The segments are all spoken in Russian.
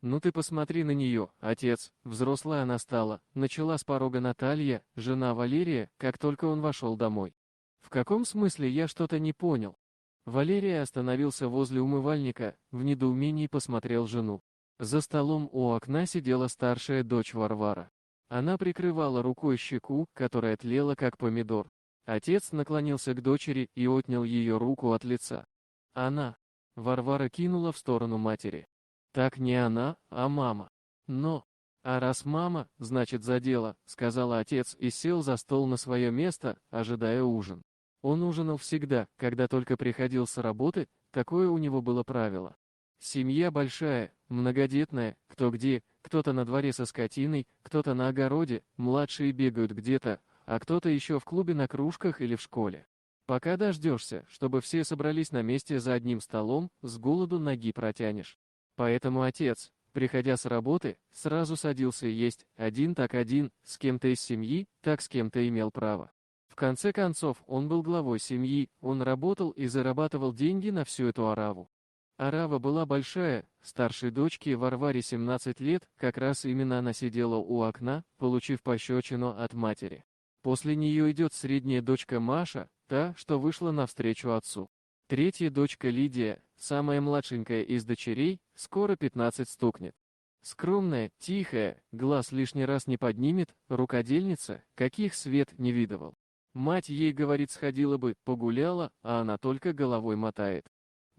Ну ты посмотри на нее, отец, взрослая она стала, начала с порога Наталья, жена Валерия, как только он вошел домой. В каком смысле я что-то не понял? Валерий остановился возле умывальника, в недоумении посмотрел жену. За столом у окна сидела старшая дочь Варвара. Она прикрывала рукой щеку, которая тлела как помидор. Отец наклонился к дочери и отнял ее руку от лица. Она. Варвара кинула в сторону матери. Так не она, а мама. Но. А раз мама, значит за дело, сказал отец и сел за стол на свое место, ожидая ужин. Он ужинал всегда, когда только приходил с работы, такое у него было правило. Семья большая, многодетная, кто где, кто-то на дворе со скотиной, кто-то на огороде, младшие бегают где-то, а кто-то еще в клубе на кружках или в школе. Пока дождешься, чтобы все собрались на месте за одним столом, с голоду ноги протянешь. Поэтому отец, приходя с работы, сразу садился есть, один так один, с кем-то из семьи, так с кем-то имел право. В конце концов, он был главой семьи, он работал и зарабатывал деньги на всю эту ораву. Орава была большая, старшей дочке Варваре 17 лет, как раз именно она сидела у окна, получив пощечину от матери. После нее идет средняя дочка Маша, та, что вышла навстречу отцу. Третья дочка Лидия, самая младшенькая из дочерей, скоро 15 стукнет. Скромная, тихая, глаз лишний раз не поднимет, рукодельница, каких свет не видывал. Мать ей, говорит, сходила бы, погуляла, а она только головой мотает.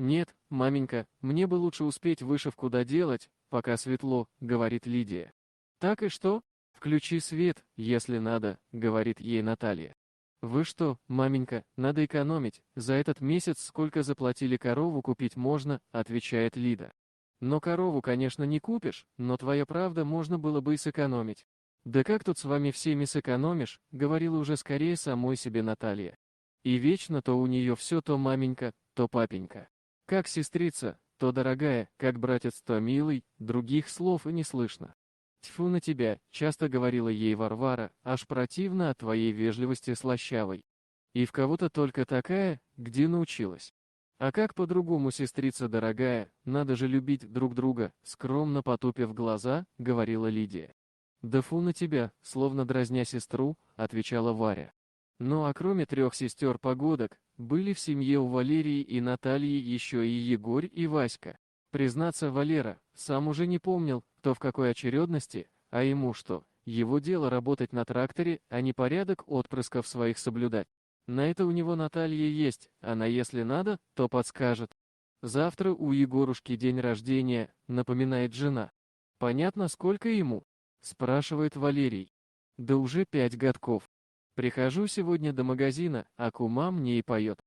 «Нет, маменька, мне бы лучше успеть вышивку доделать, пока светло», — говорит Лидия. «Так и что? Включи свет, если надо», — говорит ей Наталья. «Вы что, маменька, надо экономить, за этот месяц сколько заплатили корову купить можно», — отвечает Лида. «Но корову, конечно, не купишь, но твоя правда можно было бы и сэкономить». «Да как тут с вами всеми сэкономишь», — говорила уже скорее самой себе Наталья. И вечно то у нее все то маменька, то папенька. Как сестрица, то дорогая, как братец, то милый, других слов и не слышно. «Тьфу на тебя», — часто говорила ей Варвара, аж противно от твоей вежливости слащавой. И в кого-то только такая, где научилась. А как по-другому, сестрица дорогая, надо же любить друг друга, скромно потупив глаза, говорила Лидия. «Да фу на тебя», словно дразня сестру, отвечала Варя. Ну а кроме трех сестер-погодок, были в семье у Валерии и Натальи еще и Егорь и Васька. Признаться, Валера сам уже не помнил, кто в какой очередности, а ему что, его дело работать на тракторе, а не порядок отпрысков своих соблюдать. На это у него Наталья есть, она если надо, то подскажет. Завтра у Егорушки день рождения, напоминает жена. Понятно, сколько ему? Спрашивает Валерий. Да уже 5 годков. Прихожу сегодня до магазина, а кума мне и поет.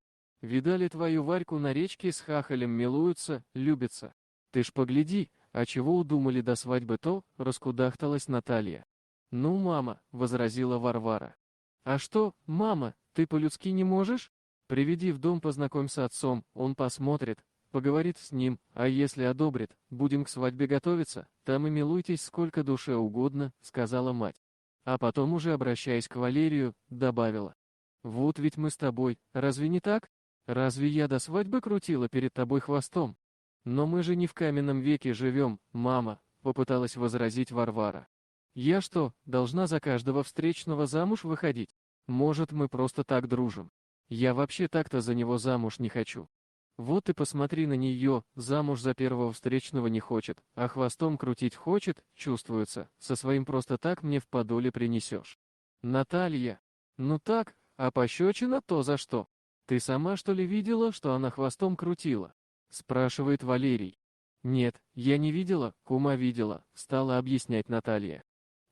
Видали твою Варьку на речке с хахалем милуются, любятся. Ты ж погляди, а чего удумали до свадьбы то, раскудахталась Наталья. Ну, мама, возразила Варвара. А что, мама, ты по-людски не можешь? Приведи в дом, познакомь с отцом, он посмотрит, поговорит с ним, а если одобрит, будем к свадьбе готовиться, там и милуйтесь сколько душе угодно, сказала мать. А потом уже обращаясь к Валерию, добавила. Вот ведь мы с тобой, разве не так? Разве я до свадьбы крутила перед тобой хвостом? Но мы же не в каменном веке живем, мама, попыталась возразить Варвара. Я что, должна за каждого встречного замуж выходить? Может, мы просто так дружим? Я вообще так-то за него замуж не хочу. Вот и посмотри на нее, замуж за первого встречного не хочет, а хвостом крутить хочет, чувствуется, со своим просто так мне в подоле принесешь. Наталья. Ну так, а пощечина то за что? Ты сама что ли видела, что она хвостом крутила? Спрашивает Валерий. Нет, я не видела, кума видела, стала объяснять Наталья.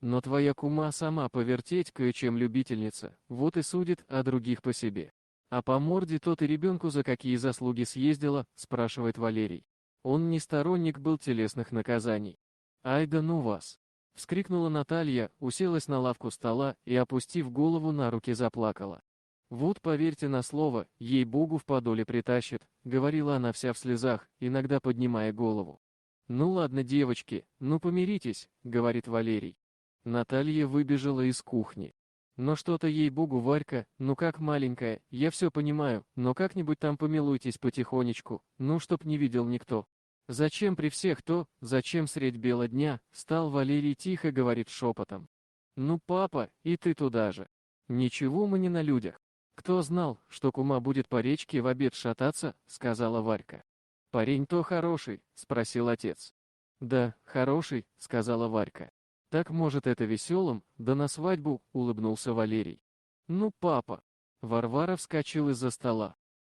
Но твоя кума сама повертеть кое-чем любительница, вот и судит, а других по себе. «А по морде тот и ребенку за какие заслуги съездила?» – спрашивает Валерий. Он не сторонник был телесных наказаний. «Ай да ну вас!» – вскрикнула Наталья, уселась на лавку стола и, опустив голову на руки, заплакала. «Вот поверьте на слово, ей-богу в подоле притащит», — говорила она вся в слезах, иногда поднимая голову. «Ну ладно, девочки, ну помиритесь», — говорит Валерий. Наталья выбежала из кухни. Но что-то ей-богу, Варька, ну как маленькая, я все понимаю, но как-нибудь там помилуйтесь потихонечку, ну чтоб не видел никто. Зачем при всех то, зачем средь бела дня, стал Валерий тихо говорит шепотом. Ну, папа, и ты туда же. Ничего мы не на людях. Кто знал, что кума будет по речке в обед шататься, сказала Варька. Парень-то хороший, спросил отец. Да, хороший, сказала Варька. Так может это веселым, да на свадьбу, улыбнулся Валерий. Ну, папа. Варвара вскочил из-за стола.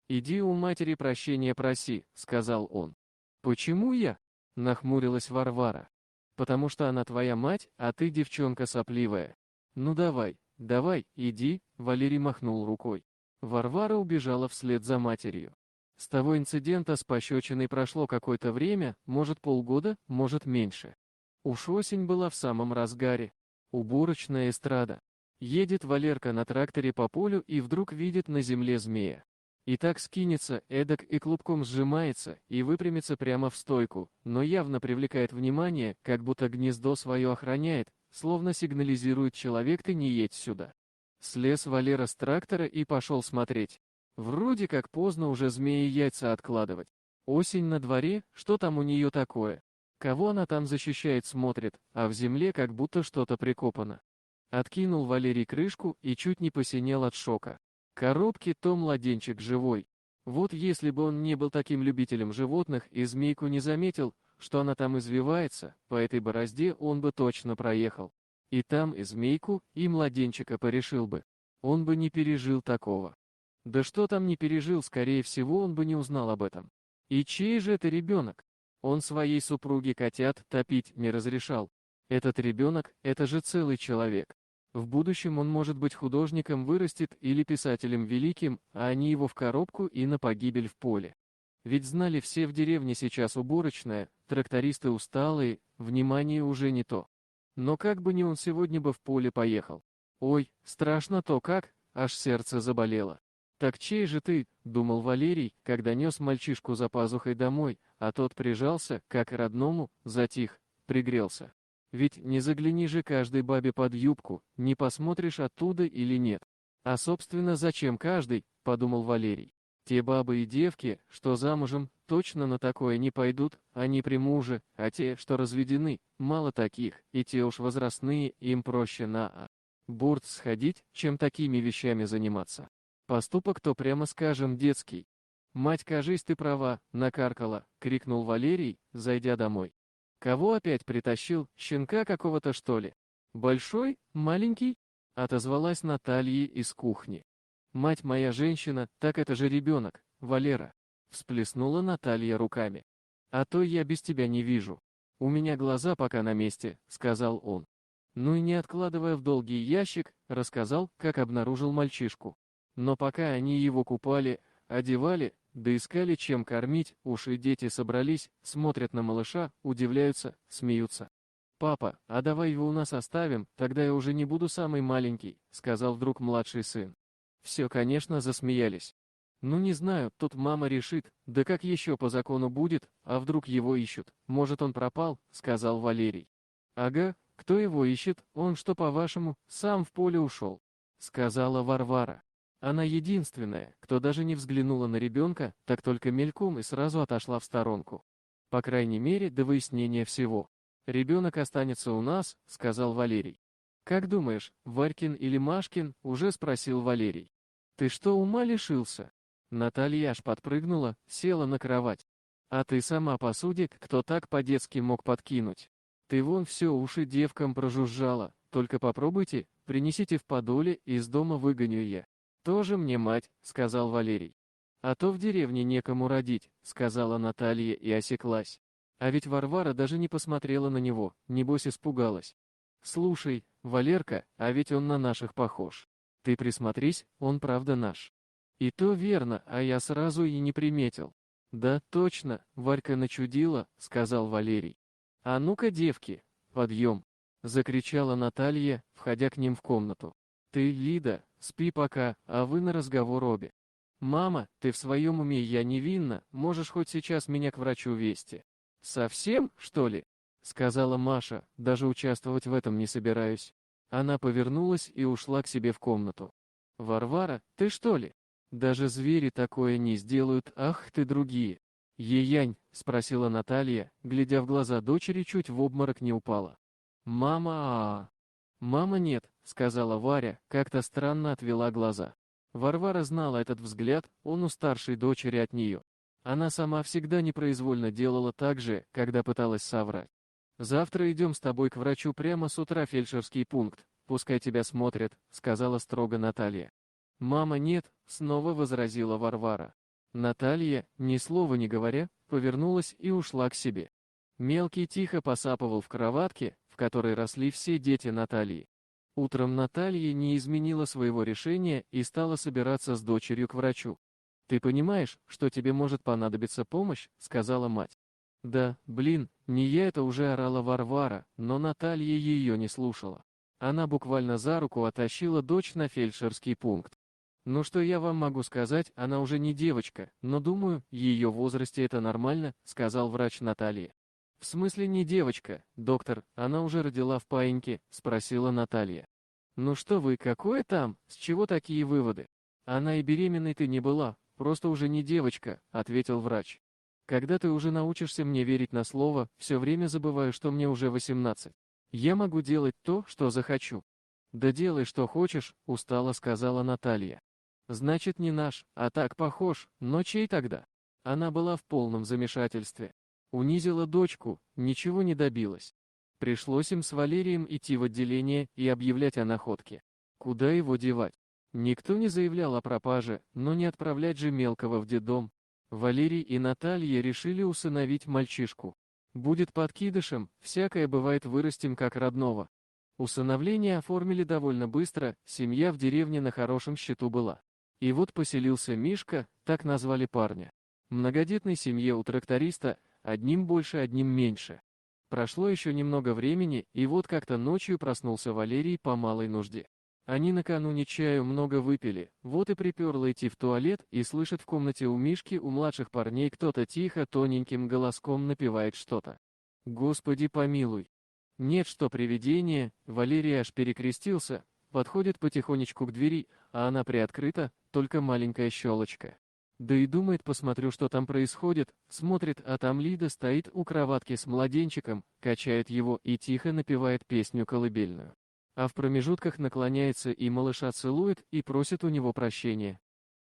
Иди у матери прощения проси, сказал он. Почему я? Нахмурилась Варвара. Потому что она твоя мать, а ты девчонка сопливая. Ну давай, давай, иди, Валерий махнул рукой. Варвара убежала вслед за матерью. С того инцидента с пощечиной прошло какое-то время, может полгода, может меньше. Уж осень была в самом разгаре. Уборочная эстрада. Едет Валерка на тракторе по полю и вдруг видит на земле змея. И так скинется, эдак и клубком сжимается, и выпрямится прямо в стойку, но явно привлекает внимание, как будто гнездо свое охраняет, словно сигнализирует: человек, ты не едь сюда. Слез Валера с трактора и пошел смотреть. Вроде как поздно уже змеи яйца откладывать. Осень на дворе, что там у нее такое? Кого она там защищает, смотрит, а в земле как будто что-то прикопано. Откинул Валерий крышку и чуть не посинел от шока. Коробки то младенчик живой. Вот если бы он не был таким любителем животных и змейку не заметил, что она там извивается, по этой борозде он бы точно проехал. И там и змейку, и младенчика порешил бы. Он бы не пережил такого. Да что там не пережил, скорее всего он бы не узнал об этом. И чей же это ребенок? Он своей супруге котят топить не разрешал. Этот ребенок, это же целый человек. В будущем он может быть художником, вырастет, или писателем великим, а они его в коробку и на погибель в поле. Ведь знали все в деревне, сейчас уборочная, трактористы усталые, внимание уже не то. Но как бы ни он сегодня бы в поле поехал. Ой, страшно то как, аж сердце заболело. Так чей же ты, думал Валерий, когда нес мальчишку за пазухой домой, а тот прижался, как к родному, затих, пригрелся. Ведь не загляни же каждой бабе под юбку, не посмотришь оттуда или нет. А собственно зачем каждый, подумал Валерий. Те бабы и девки, что замужем, точно на такое не пойдут, они при муже, а те, что разведены, мало таких, и те уж возрастные, им проще на бурт сходить, чем такими вещами заниматься. Поступок-то, прямо скажем, детский. «Мать, кажись, ты права», — накаркала, — крикнул Валерий, зайдя домой. «Кого опять притащил, щенка какого-то, что ли? Большой? Маленький?» — отозвалась Наталья из кухни. «Мать моя женщина, так это же ребенок, Валера!» — всплеснула Наталья руками. «А то я без тебя не вижу. У меня глаза пока на месте», — сказал он. Ну и не откладывая в долгий ящик, рассказал, как обнаружил мальчишку. Но пока они его купали, одевали, да искали чем кормить, уж и дети собрались, смотрят на малыша, удивляются, смеются. «Папа, а давай его у нас оставим, тогда я уже не буду самый маленький», — сказал вдруг младший сын. Все, конечно, засмеялись. «Ну не знаю, тут мама решит, да как еще по закону будет, а вдруг его ищут, может он пропал», — сказал Валерий. «Ага, кто его ищет, он что, по-вашему, сам в поле ушел», — сказала Варвара. Она единственная, кто даже не взглянула на ребенка, так только мельком и сразу отошла в сторонку. По крайней мере, до выяснения всего. «Ребенок останется у нас», — сказал Валерий. «Как думаешь, Варькин или Машкин?» — уже спросил Валерий. «Ты что, ума лишился?» Наталья аж подпрыгнула, села на кровать. «А ты сама посуди, кто так по-детски мог подкинуть? Ты вон все уши девкам прожужжала, только попробуйте, принесите в подоле, из дома выгоню я». «Тоже мне мать», — сказал Валерий. «А то в деревне некому родить», — сказала Наталья и осеклась. А ведь Варвара даже не посмотрела на него, небось испугалась. «Слушай, Валерка, а ведь он на наших похож. Ты присмотрись, он правда наш». «И то верно, а я сразу и не приметил». «Да, точно, Варька начудила», — сказал Валерий. «А ну-ка, девки, подъем!» — закричала Наталья, входя к ним в комнату. «Ты, Лида, спи пока, а вы на разговор обе. Мама, ты в своем уме, я невинна, можешь хоть сейчас меня к врачу везти». «Совсем, что ли?» — сказала Маша, даже участвовать в этом не собираюсь. Она повернулась и ушла к себе в комнату. «Варвара, ты что ли? Даже звери такое не сделают, ах ты другие. «Еянь?» — спросила Наталья, глядя в глаза дочери, чуть в обморок не упала. «Мама, «Мама, нет», — сказала Варя, как-то странно отвела глаза. Варвара знала этот взгляд, он у старшей дочери от нее. Она сама всегда непроизвольно делала так же, когда пыталась соврать. «Завтра идем с тобой к врачу прямо с утра, фельдшерский пункт, пускай тебя смотрят», — сказала строго Наталья. «Мама, нет», — снова возразила Варвара. Наталья, ни слова не говоря, повернулась и ушла к себе. Мелкий тихо посапывал в кроватке, в которой росли все дети Натальи. Утром Наталья не изменила своего решения и стала собираться с дочерью к врачу. «Ты понимаешь, что тебе может понадобиться помощь?» — сказала мать. «Да, блин, не я это уже орала Варвара, но Наталья ее не слушала. Она буквально за руку оттащила дочь на фельдшерский пункт. Ну что я вам могу сказать, она уже не девочка, но думаю, в ее возрасте это нормально», — сказал врач Наталье. «В смысле не девочка, доктор, она уже родила в паиньке?» — спросила Наталья. «Ну что вы, какое там, с чего такие выводы? Она и беременной-то не была, просто уже не девочка», — ответил врач. «Когда ты уже научишься мне верить на слово, все время забываю, что мне уже 18. Я могу делать то, что захочу». «Да делай, что хочешь», — устало сказала Наталья. «Значит, не наш, а так похож, но чей тогда?» Она была в полном замешательстве. Унизила дочку, ничего не добилась. Пришлось им с Валерием идти в отделение и объявлять о находке. Куда его девать? Никто не заявлял о пропаже, но не отправлять же мелкого в детдом. Валерий и Наталья решили усыновить мальчишку. Будет подкидышем, всякое бывает, вырастим как родного. Усыновление оформили довольно быстро, семья в деревне на хорошем счету была. И вот поселился Мишка, так назвали парня. В многодетной семье у тракториста, одним больше, одним меньше. Прошло еще немного времени, и вот как-то ночью проснулся Валерий по малой нужде. Они накануне чаю много выпили, вот и приперло идти в туалет, и слышит в комнате у Мишки, у младших парней, кто-то тихо, тоненьким голоском напевает что-то. «Господи помилуй!» Нет, что привидение, Валерий аж перекрестился, подходит потихонечку к двери, а она приоткрыта, только маленькая щелочка. Да и думает, посмотрю, что там происходит, смотрит, а там Лида стоит у кроватки с младенчиком, качает его и тихо напевает песню колыбельную. А в промежутках наклоняется и малыша целует и просит у него прощения.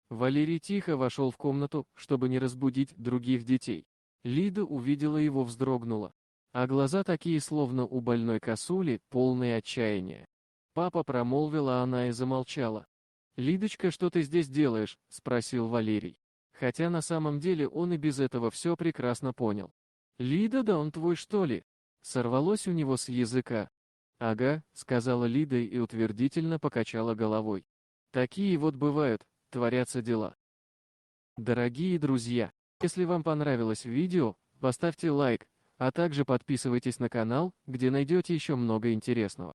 Валерий тихо вошел в комнату, чтобы не разбудить других детей. Лида увидела его, вздрогнула. А глаза такие, словно у больной косули, полные отчаяния. «Папа», промолвила она и замолчала. «Лидочка, что ты здесь делаешь?» — спросил Валерий. Хотя на самом деле он и без этого все прекрасно понял. «Лида, да он твой, что ли?» Сорвалось у него с языка. «Ага», — сказала Лида и утвердительно покачала головой. «Такие вот бывают, творятся дела». Дорогие друзья, если вам понравилось видео, поставьте лайк, а также подписывайтесь на канал, где найдете еще много интересного.